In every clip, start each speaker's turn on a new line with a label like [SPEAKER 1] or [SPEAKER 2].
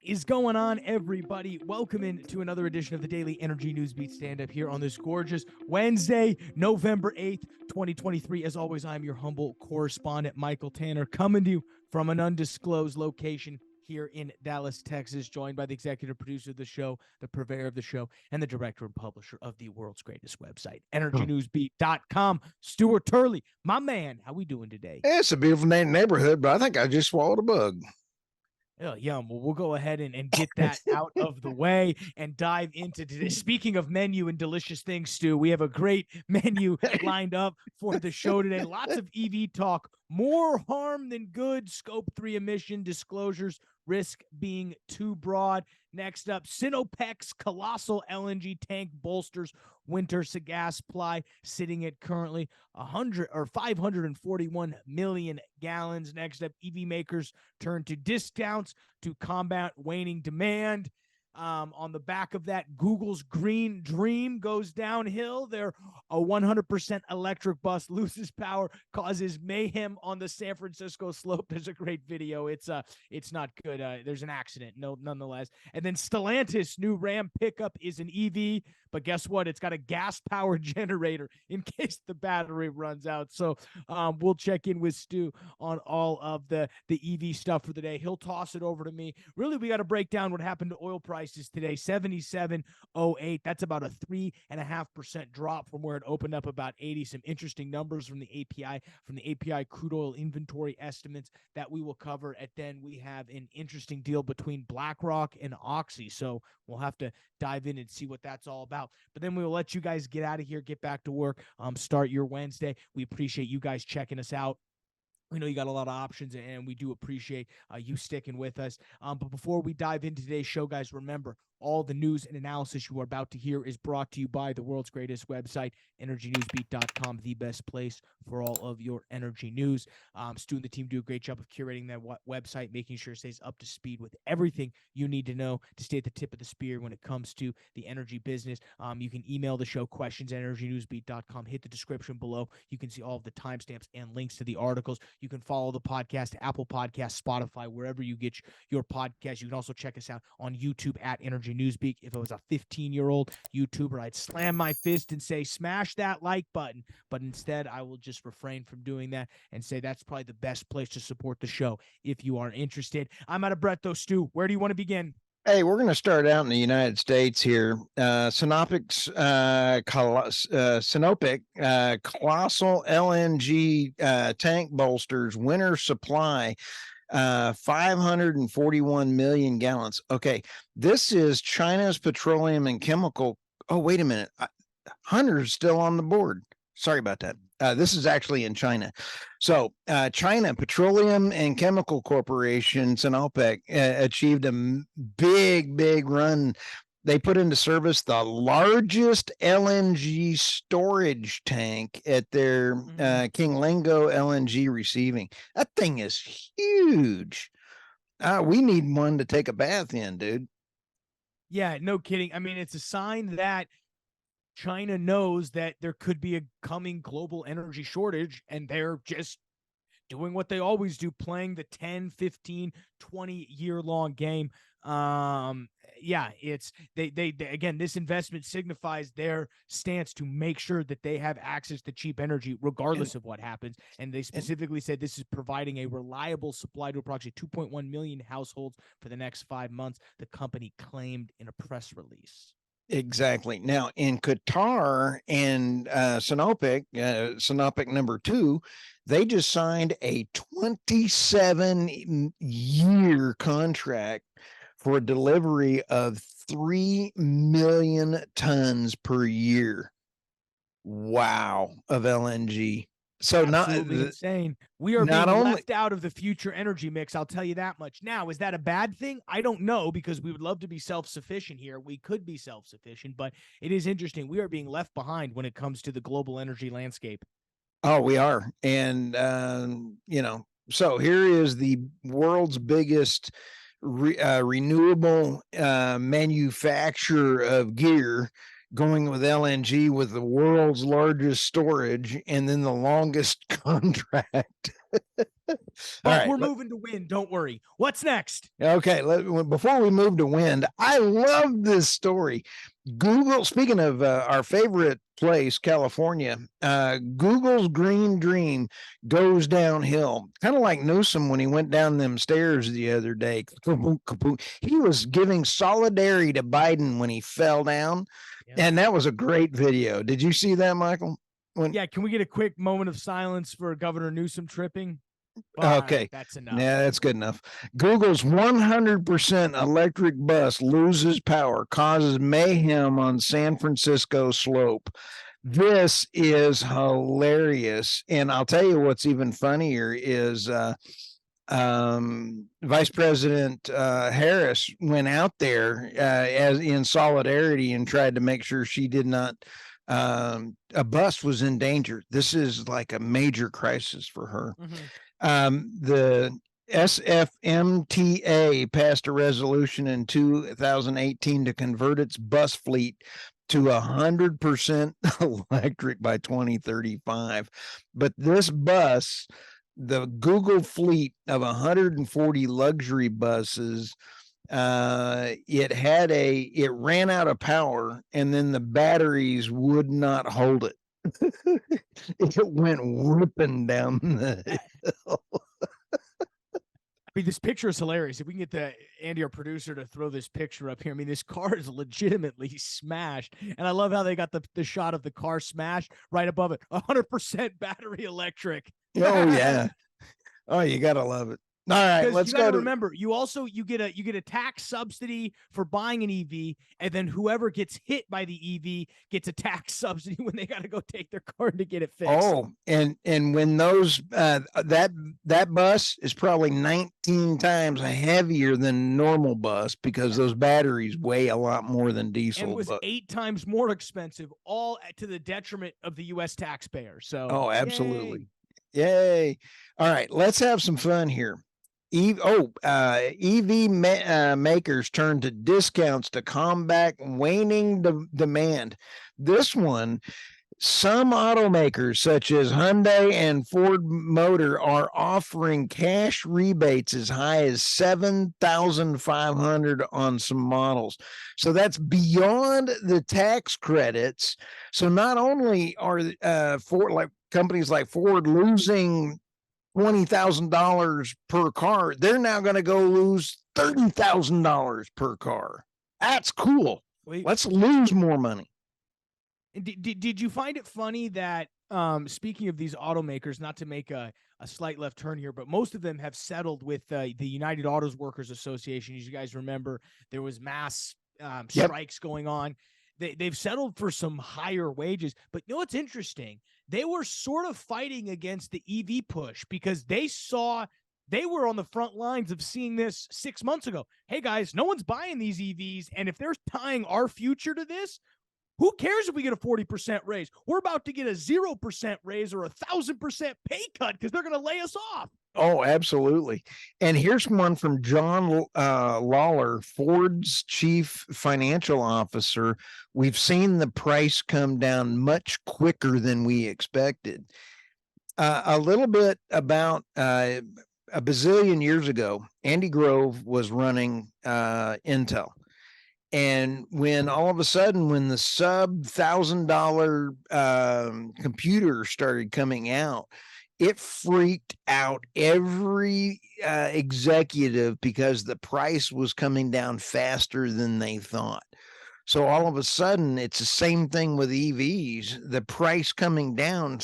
[SPEAKER 1] Is going on, everybody? Welcome in to another edition of the Daily Energy News Beat Stand-Up here on this gorgeous Wednesday, November 8th, 2023. As always, I'm your humble correspondent, Michael Tanner, coming to you from an undisclosed location here in Dallas, Texas, joined by the executive producer of the show, the purveyor of the show, and the director and publisher of the world's greatest website, EnergyNewsBeat.com, Stuart Turley. My man, how we doing today?
[SPEAKER 2] It's a beautiful neighborhood, but I think I just swallowed a bug.
[SPEAKER 1] Oh, yeah, well, we'll go ahead and get that out of the way and dive into today. Speaking of menu and delicious things, Stu, we have a great menu lined up for the show today. Lots of EV talk, more harm than good, Scope 3 emission disclosures, risk being too broad. Next up, Sinopec's colossal LNG tank bolsters winter gas supply sitting at currently 541 million gallons. Next up, EV makers turn to discounts to combat waning demand. On the back of that, Google's green dream goes downhill. Their 100% electric bus loses power, causes mayhem on the San Francisco slope. There's a great video. It's not good. There's an accident, nonetheless. And then Stellantis' new Ram pickup is an EV, but guess what? It's got a gas-powered generator in case the battery runs out. So we'll check in with Stu on all of the EV stuff for the day. He'll toss it over to me. Really, we got to break down what happened to oil prices today. 77.08. That's about a 3.5% drop from where it opened up about 80. Some interesting numbers from the API crude oil inventory estimates that we will cover. And then we have an interesting deal between BlackRock and Oxy. So we'll have to dive in and see what that's all about. But then we will let you guys get out of here, get back to work, start your Wednesday. We appreciate you guys checking us out. We know you got a lot of options, and we do appreciate you sticking with us. But before we dive into today's show, guys, remember, all the news and analysis you are about to hear is brought to you by the world's greatest website, EnergyNewsBeat.com, the best place for all of your energy news. Stu and the team do a great job of curating that website, making sure it stays up to speed with everything you need to know to stay at the tip of the spear when it comes to the energy business. You can email the show questions at EnergyNewsBeat.com. Hit the description below. You can see all of the timestamps and links to the articles. You can follow the podcast, Apple Podcasts, Spotify, wherever you get your podcast. You can also check us out on YouTube at Energy Newsbeat. If I was a 15-year-old YouTuber, I'd slam my fist and say, smash that like button. But instead, I will just refrain from doing that and say that's probably the best place to support the show if you are interested. I'm out of breath, though, Stu. Where do you want to begin?
[SPEAKER 2] Hey, we're going to start out in the United States here. Sinopec's Sinopec colossal LNG tank bolsters winter supply 541 million gallons. Okay, this is China's petroleum and chemical. Oh, wait a minute. Hunter's still on the board. Sorry about that. This is actually in China. So China Petroleum and Chemical Corporation, Sinopec, achieved a big run. They put into service the largest LNG storage tank at their Kinglingo LNG receiving. That thing is huge. We need one to take a bath in, dude.
[SPEAKER 1] Yeah, no kidding. I mean, it's a sign that China knows that there could be a coming global energy shortage, and they're just doing what they always do, playing the 10, 15, 20-year-long game. Yeah, it's they again, this investment signifies their stance to make sure that they have access to cheap energy regardless of what happens. And they specifically said this is providing a reliable supply to approximately 2.1 million households for the next 5 months, the company claimed in a press release.
[SPEAKER 2] Exactly. Now in Qatar and Sinopec number 2, they just signed a 27-year contract for a delivery of 3 million tons per year. Wow, of LNG. So
[SPEAKER 1] absolutely insane. We are being left out of the future energy mix. I'll tell you that much. Now, is that a bad thing? I don't know, because we would love to be self-sufficient here. We could be self-sufficient, but it is interesting. We are being left behind when it comes to the global energy landscape.
[SPEAKER 2] Oh, we are. And, so here is the world's biggest renewable manufacturer of gear going with LNG with the world's largest storage and then the longest contract.
[SPEAKER 1] But we're moving to wind. Don't worry. What's next?
[SPEAKER 2] Okay. Before we move to wind, I love this story. Google, speaking of our favorite place, California, Google's green dream goes downhill. Kind of like Newsom when he went down them stairs the other day. He was giving solidarity to Biden when he fell down. Yeah. And that was a great video. Did you see that, Michael?
[SPEAKER 1] Yeah. Can we get a quick moment of silence for Governor Newsom tripping?
[SPEAKER 2] Okay.
[SPEAKER 1] Right, that's enough.
[SPEAKER 2] Yeah, that's good enough. Google's 100% electric bus loses power, causes mayhem on San Francisco slope. This is hilarious. And I'll tell you what's even funnier is Vice President Harris went out there as in solidarity and tried to make sure she did not a bus was in danger. This is like a major crisis for her. The SFMTA passed a resolution in 2018 to convert its bus fleet to 100% electric by 2035. But this bus, the Google fleet of 140 luxury buses, it ran out of power and then the batteries would not hold it. It went whipping down the hill.
[SPEAKER 1] I mean, this picture is hilarious. If we can get Andy, our producer, to throw this picture up here. I mean, this car is legitimately smashed. And I love how they got the shot of the car smashed right above it. 100% battery electric.
[SPEAKER 2] Oh, yeah. Oh, you got to love it. All right, let's go to
[SPEAKER 1] remember. You get a tax subsidy for buying an EV, and then whoever gets hit by the EV gets a tax subsidy when they got to go take their car to get it fixed.
[SPEAKER 2] Oh, and when those that bus is probably 19 times heavier than normal bus because those batteries weigh a lot more than diesel.
[SPEAKER 1] And it was 8 times more expensive, all to the detriment of the U.S. taxpayer. So,
[SPEAKER 2] absolutely, yay! All right, let's have some fun here. EV makers turn to discounts to combat waning demand. This one, some automakers such as Hyundai and Ford Motor are offering cash rebates as high as $7,500 on some models. So that's beyond the tax credits. So not only are companies like Ford losing $20,000 per car, they're now going to go lose $30,000 per car. That's cool. Let's lose more money.
[SPEAKER 1] Did you find it funny that speaking of these automakers, not to make a slight left turn here, but most of them have settled with the United Autos Workers Association. As you guys remember, there was mass strikes going on. They've settled for some higher wages. But you know what's interesting? They were sort of fighting against the EV push because they were on the front lines of seeing this 6 months ago. Hey, guys, no one's buying these EVs. And if they're tying our future to this, who cares if we get a 40% raise? We're about to get a 0% raise or 1,000% pay cut because they're going to lay us off.
[SPEAKER 2] Oh, absolutely. And here's one from John Lawler, Ford's chief financial officer. We've seen the price come down much quicker than we expected. A little bit about a bazillion years ago, Andy Grove was running Intel. And when all of a sudden, when the sub $1,000 computer started coming out, it freaked out every executive because the price was coming down faster than they thought. So all of a sudden, it's the same thing with EVs. The price coming down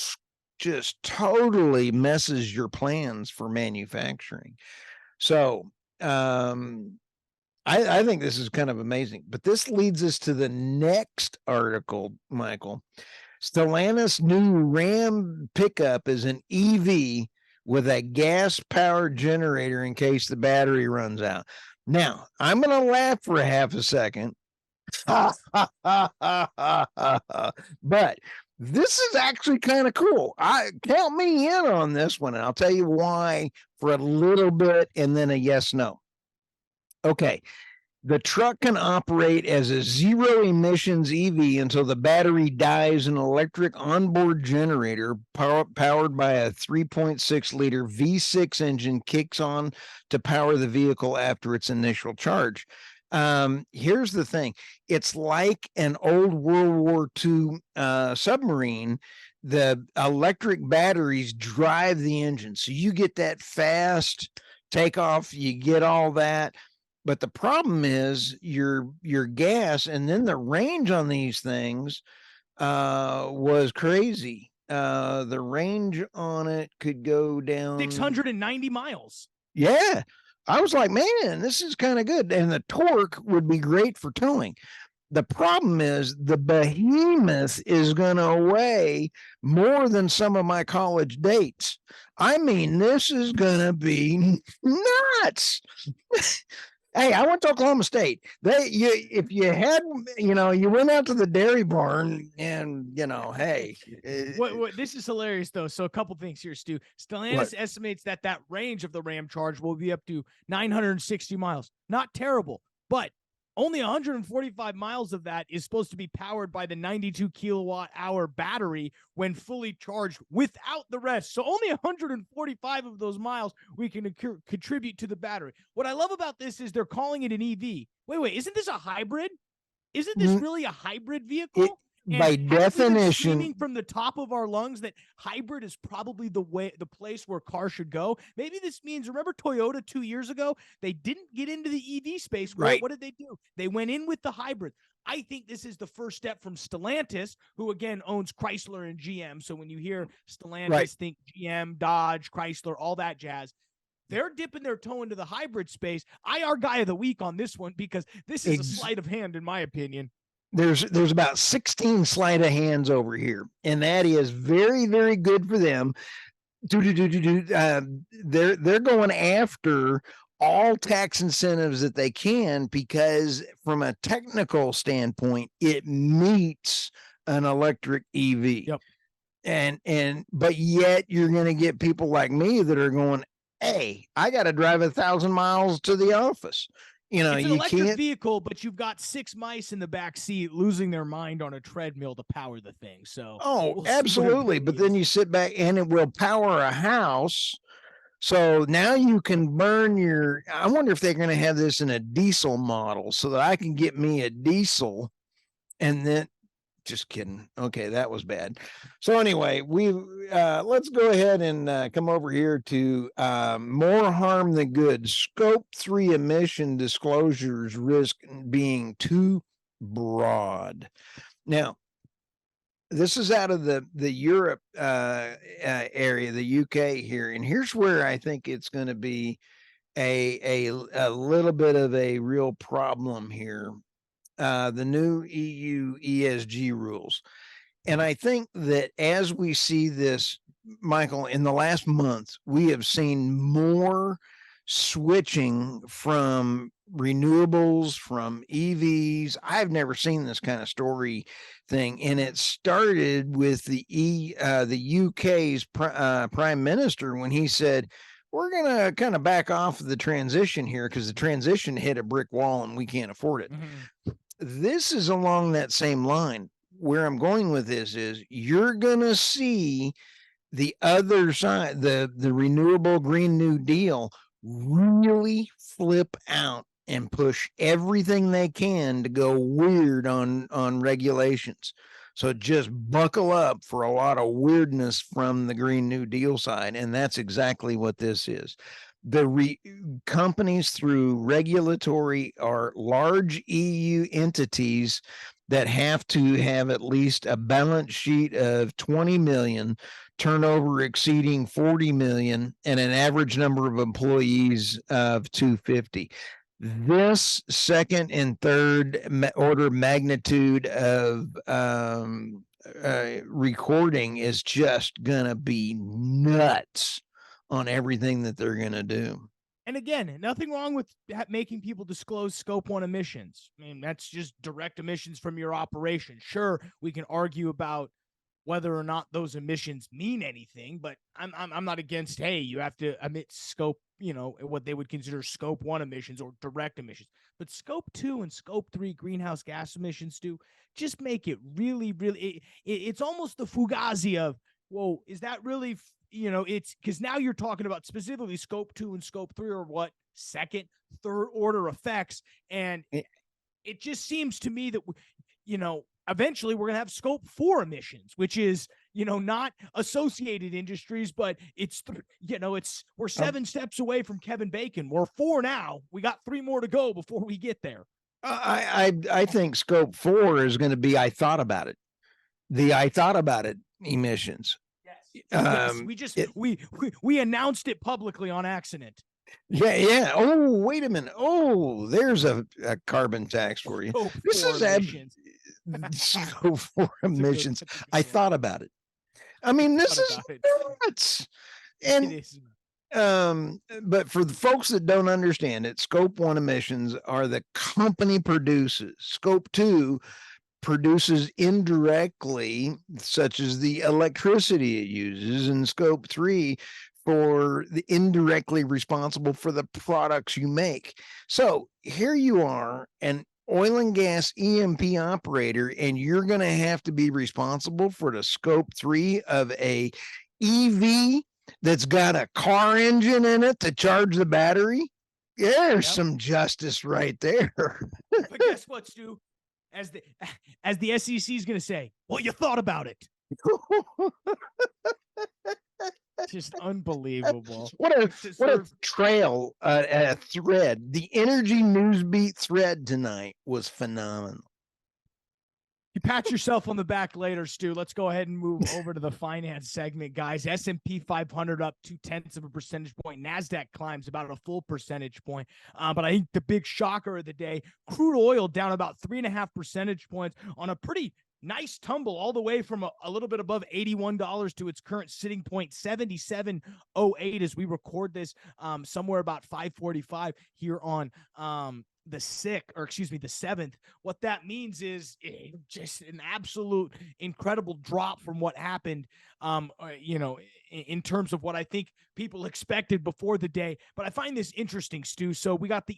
[SPEAKER 2] just totally messes your plans for manufacturing. So I think this is kind of amazing. But this leads us to the next article, Michael. Stellantis' new Ram pickup is an EV with a gas-powered generator in case the battery runs out. Now, I'm going to laugh for a half a second. But this is actually kind of cool. Count me in on this one, and I'll tell you why for a little bit and then a yes, no. Okay. The truck can operate as a zero emissions EV until the battery dies. An electric onboard generator powered by a 3.6 liter V6 engine kicks on to power the vehicle after its initial charge. Here's the thing. It's like an old World War II submarine. The electric batteries drive the engine. So you get that fast takeoff, you get all that. But the problem is your gas, and then the range on these things was crazy. The range on it could go down
[SPEAKER 1] 690 miles.
[SPEAKER 2] Yeah. I was like, man, this is kind of good. And the torque would be great for towing. The problem is the behemoth is going to weigh more than some of my college dates. I mean, this is going to be nuts. Hey, I went to Oklahoma State. If you had, you went out to the dairy barn and, hey.
[SPEAKER 1] What this is hilarious though. So a couple things here, Stu. Stellantis estimates that range of the Ram Charge will be up to 960 miles. Not terrible, but only 145 miles of that is supposed to be powered by the 92 kilowatt hour battery when fully charged without the rest. So only 145 of those miles we can contribute to the battery. What I love about this is they're calling it an EV. Wait, isn't this a hybrid? Isn't this really a hybrid vehicle?
[SPEAKER 2] By definition,
[SPEAKER 1] screaming from the top of our lungs that hybrid is probably the place where cars should go. Maybe this means, remember Toyota 2 years ago? They didn't get into the EV space.
[SPEAKER 2] Right.
[SPEAKER 1] What did they do? They went in with the hybrid. I think this is the first step from Stellantis, who again owns Chrysler and GM. So when you hear Stellantis, think GM, Dodge, Chrysler, all that jazz. They're dipping their toe into the hybrid space. Our guy of the week on this one, because this is a sleight of hand, in my opinion.
[SPEAKER 2] There's about 16 sleight of hands over here, and that is very, very good for them. They're going after all tax incentives that they can, because from a technical standpoint, it meets an electric EV.
[SPEAKER 1] Yep.
[SPEAKER 2] But yet you're going to get people like me that are going, hey, I got to drive 1,000 miles to the office. It's an
[SPEAKER 1] electric vehicle, but you've got 6 mice in the back seat losing their mind on a treadmill to power the thing. So,
[SPEAKER 2] we'll absolutely. But then you sit back and it will power a house. So now you can burn I wonder if they're going to have this in a diesel model so that I can get me a diesel and then. Just kidding. Okay, that was bad. So anyway, let's go ahead and come over here to more harm than good. Scope 3 emission disclosures risk being too broad. Now, this is out of the Europe area, the UK here, and here's where I think it's going to be a little bit of a real problem here. The new EU ESG rules. And I think that as we see this, Michael, in the last month, we have seen more switching from renewables, from EVs. I've never seen this kind of story thing. And it started with the UK's prime minister when he said, we're going to kind of back off the transition here because the transition hit a brick wall and we can't afford it. Mm-hmm. This is along that same line. Where I'm going with this is you're going to see the other side, the renewable Green New Deal really flip out and push everything they can to go weird on regulations. So just buckle up for a lot of weirdness from the Green New Deal side. And that's exactly what this is. The companies through regulatory are large EU entities that have to have at least a balance sheet of 20 million, turnover exceeding 40 million, and an average number of employees of 250. This second and third order magnitude of recording is just going to be nuts on everything that they're going to do.
[SPEAKER 1] And again, nothing wrong with making people disclose scope 1 emissions. I mean, that's just direct emissions from your operation. Sure, we can argue about whether or not those emissions mean anything, but I'm not against, hey, you have to emit scope, what they would consider scope 1 emissions or direct emissions. But scope 2 and scope 3 greenhouse gas emissions do just make it really, really, it's almost the Fugazi of, whoa, is that really, it's because now you're talking about specifically scope 2 and scope 3 are what, second, third order effects. And it just seems to me that, eventually we're going to have scope 4 emissions, which is, not associated industries, but it's, we're 7 steps away from Kevin Bacon. We're 4 now. We got 3 more to go before we get there.
[SPEAKER 2] I think scope 4 is going to be, I thought about it. The I thought about it emissions.
[SPEAKER 1] Yes. We announced it publicly on accident.
[SPEAKER 2] Yeah. Oh, wait a minute. Oh, there's a carbon tax for you. This is emissions. Scope 4 emissions. I thought about it. I mean, this is nuts. And but for the folks that don't understand it, scope 1 emissions are the company produces. Scope 2 produces indirectly, such as the electricity it uses, and scope 3 for the indirectly responsible for the products you make. So here you are, an oil and gas E&P operator, and you're going to have to be responsible for the scope 3 of a EV that's got a car engine in it to charge the battery. There's some justice right there.
[SPEAKER 1] But guess what, Stu? As the SEC is going to say, well, you thought about it. Just unbelievable.
[SPEAKER 2] What a trail, a thread. The Energy Newsbeat thread tonight was phenomenal.
[SPEAKER 1] You pat yourself on the back later, Stu. Let's go ahead and move over to the finance segment, guys. S&P 500 up 0.2 of a percentage point. NASDAQ climbs about a full percentage point. But I think the big shocker of the day, crude oil down about 3.5 percentage points on a pretty nice tumble all the way from a little bit above $81 to its current sitting point, 77.08 as we record this, somewhere about 5:45 here on the 7th. What that means is just an absolute incredible drop from what happened, in terms of what I think people expected before the day. But I find this interesting, Stu. So we got the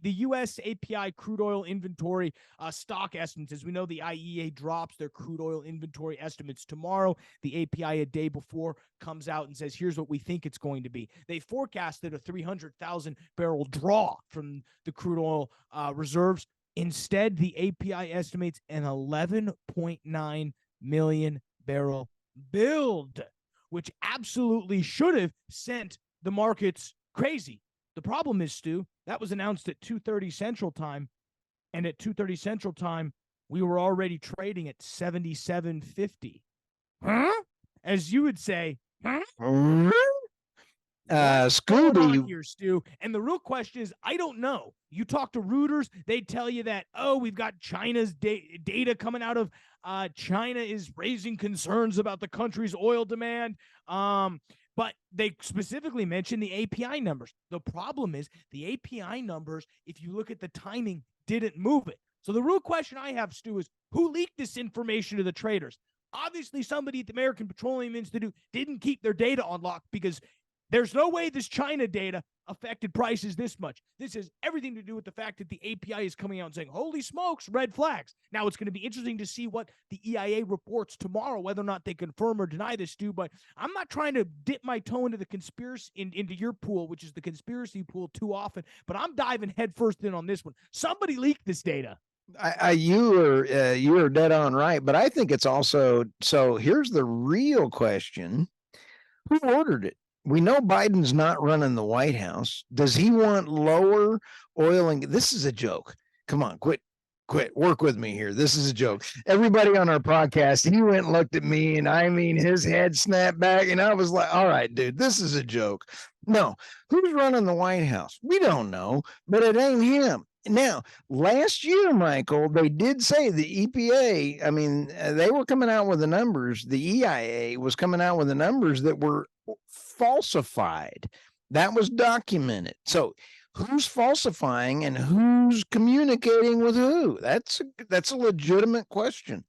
[SPEAKER 1] U.S. API crude oil inventory stock estimates. As we know, the IEA drops their crude oil inventory estimates tomorrow. The API a day before comes out and says, here's what we think it's going to be. They forecasted a 300,000 barrel draw from the crude oil reserves. Instead, the API estimates an 11.9 million barrel build, which absolutely should have sent the markets crazy. The problem is, Stu, that was announced at 2:30 Central Time, and at 2:30 Central Time, we were already trading at 77.50. Huh? As you would say, huh?
[SPEAKER 2] Scooby
[SPEAKER 1] here, Stu. And the real question is, I don't know. You talk to Reuters, they tell you that, we've got China's data coming out of China is raising concerns about the country's oil demand. But they specifically mentioned the API numbers. The problem is the API numbers, if you look at the timing, didn't move it. So the real question I have, Stu, is who leaked this information to the traders? Obviously, somebody at the American Petroleum Institute didn't keep their data on lock, because there's no way this China data affected prices this much. This has everything to do with the fact that the API is coming out and saying, holy smokes, red flags. Now, it's going to be interesting to see what the EIA reports tomorrow, whether or not they confirm or deny this, Stu. But I'm not trying to dip my toe into the conspiracy, into your pool, which is the conspiracy pool, too often. But I'm diving headfirst in on this one. Somebody leaked this data.
[SPEAKER 2] You are dead on right. But I think it's also, so here's the real question. Who ordered it? We know Biden's not running the White House. Does he want lower oil? And this is a joke. Come on, quit, work with me here. This is a joke. Everybody on our podcast, he went and looked at me, and I mean, his head snapped back, and I was like, all right, dude, this is a joke. No, who's running the White House? We don't know, but it ain't him. Now, last year, Michael, they did say the EPA, I mean, they were coming out with the numbers. The EIA was coming out with the numbers that were falsified. That was documented. So who's falsifying and who's communicating with who? That's a legitimate question.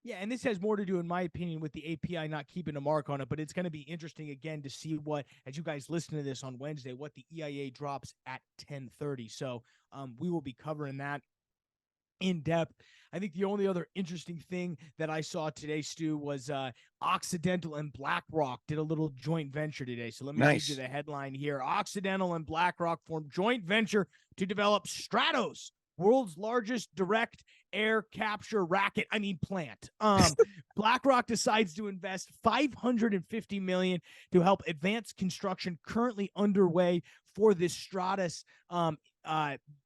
[SPEAKER 1] Yeah, and this has more to do, in my opinion, with the API not keeping a mark on it, but it's going to be interesting again to see what, as you guys listen to this on Wednesday, what the EIA drops at 10:30. So we will be covering that in depth. I think the only other interesting thing that I saw today, Stu, was Occidental and BlackRock did a little joint venture today. So let me read you the headline here. Occidental and BlackRock formed joint venture to develop STRATOS, world's largest direct air capture plant. BlackRock decides to invest $550 million to help advance construction currently underway for this STRATOS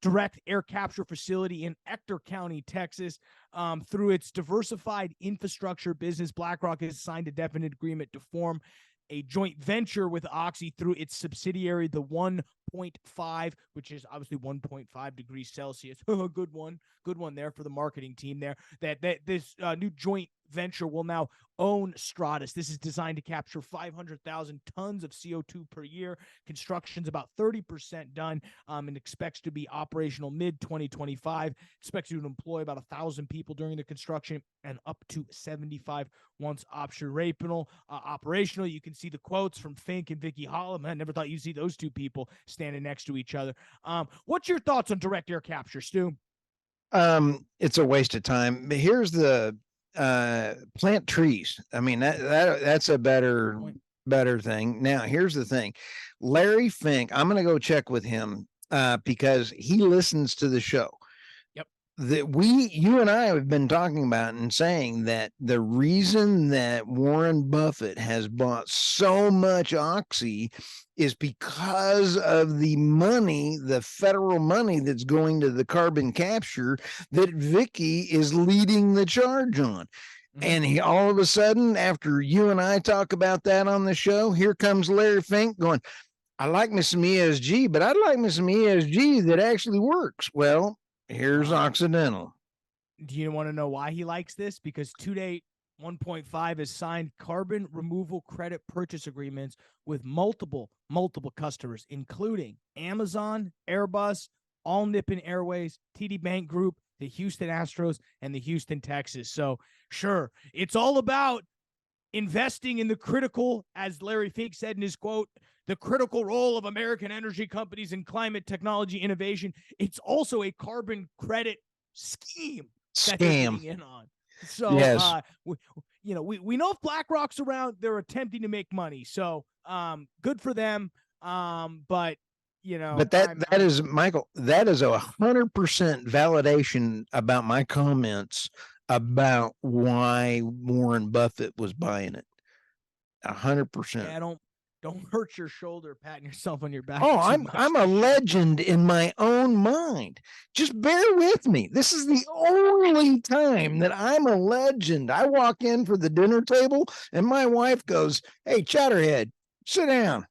[SPEAKER 1] direct air capture facility in Ector County, Texas. Through its diversified infrastructure business, BlackRock has signed a definite agreement to form a joint venture with Oxy through its subsidiary, the 1.5, which is obviously 1.5 degrees Celsius. Good one there for the marketing team there. That this new joint venture will now own STRATOS. This is designed to capture 500,000 tons of CO2 per year. Construction's about 30% done, and expects to be operational mid-2025. Expects to employ about 1,000 people during the construction and up to 75 once operational. You can see the quotes from Fink and Vicky Holland. I never thought you'd see those two people standing next to each other. What's your thoughts on direct air capture, Stu?
[SPEAKER 2] It's a waste of time. But here's the plant trees. I mean, that's a better thing. Now, here's the thing. Larry Fink, I'm going to go check with him because he listens to the show.
[SPEAKER 1] Yep.
[SPEAKER 2] You and I have been talking about and saying that the reason that Warren Buffett has bought so much Oxy is because of the money, the federal money that's going to the carbon capture that Vicky is leading the charge on. Mm-hmm. And all of a sudden, after you and I talk about that on the show, here comes Larry Fink going, I like me some ESG, but I'd like me some ESG that actually works. Well, here's Occidental.
[SPEAKER 1] Do you want to know why he likes this? Because to date, 1.5 has signed carbon removal credit purchase agreements with multiple customers, including Amazon, Airbus, All Nippon Airways, TD Bank Group, the Houston Astros, and the Houston Texans. So sure, it's all about investing in the critical, as Larry Fink said in his quote, the critical role of American energy companies in climate technology innovation. It's also a carbon credit scheme that they're getting in on. So,
[SPEAKER 2] yes.
[SPEAKER 1] We know if BlackRock's around, they're attempting to make money. So, good for them. But
[SPEAKER 2] that is Michael, that is 100% validation about my comments about why Warren Buffett was buying it. 100%.
[SPEAKER 1] Yeah, don't hurt your shoulder patting yourself on your back.
[SPEAKER 2] Oh, I'm a legend in my own mind. Just bear with me. This is the only time that I'm a legend. I walk in for the dinner table and my wife goes, "Hey, Chatterhead, sit down."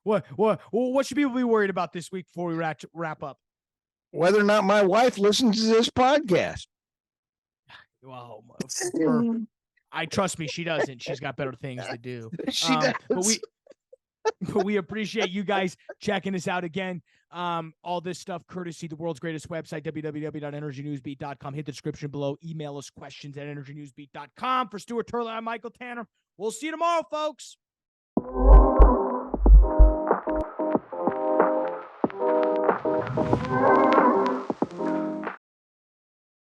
[SPEAKER 1] What should people be worried about this week before we wrap up?
[SPEAKER 2] Whether or not my wife listens to this podcast.
[SPEAKER 1] Well, I trust me, she doesn't. She's got better things to do.
[SPEAKER 2] She does.
[SPEAKER 1] But we appreciate you guys checking us out again. All this stuff courtesy the world's greatest website, www.energynewsbeat.com. Hit the description below. Email us questions at energynewsbeat.com. For Stuart Turley, I'm Michael Tanner. We'll see you tomorrow, folks.